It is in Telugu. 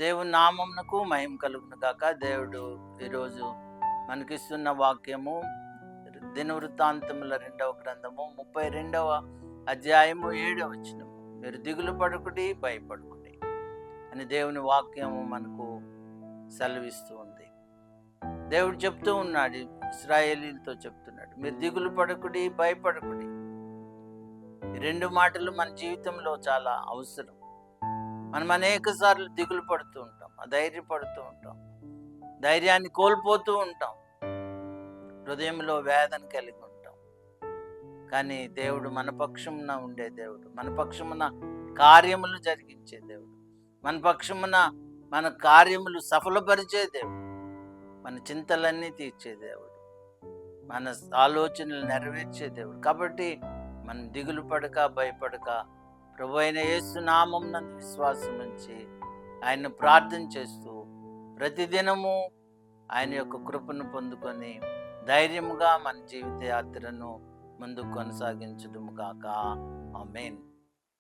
దేవుని నామమునకు మహిమ కలుగును గాక. దేవుడు ఈరోజు మనకిస్తున్న వాక్యము దినవృత్తాంతముల 2వ గ్రంథము 32వ అధ్యాయము 7వ వచనం. మీరు దిగులు పడకుడి, భయపడకుడి అని దేవుని వాక్యము మనకు సెలవిస్తూ ఉంది. దేవుడు చెప్తూ ఉన్నాడు, ఇశ్రాయేలీలతో చెప్తున్నాడు, మీరు దిగులు పడకుడి, భయపడకుడి. ఈ రెండు మాటలు మన జీవితంలో చాలా అవసరం. మనం అనేక సార్లు దిగులు పడుతూ ఉంటాం, అధైర్యపడుతూ ఉంటాం, ధైర్యాన్ని కోల్పోతూ ఉంటాం, హృదయంలో వేదన కలిగి ఉంటాం. కానీ దేవుడు మన పక్షమున ఉండే దేవుడు, మన పక్షమున కార్యములు జరిగించే దేవుడు, మన పక్షమున మన కార్యములు సఫలపరిచే దేవుడు, మన చింతలన్నీ తీర్చే దేవుడు, మన ఆలోచనలు నెరవేర్చే దేవుడు. కాబట్టి మనం దిగులు పడక, భయపడక ప్రభు అయిన యేసు నామమునందు విశ్వాసం ఉంచి ఆయన్ను ప్రార్థన చేస్తూ ప్రతిదినము ఆయన యొక్క కృపను పొందుకొని ధైర్యముగా మన జీవిత యాత్రను ముందుకు కొనసాగించుదుము గాక. ఆమేన్.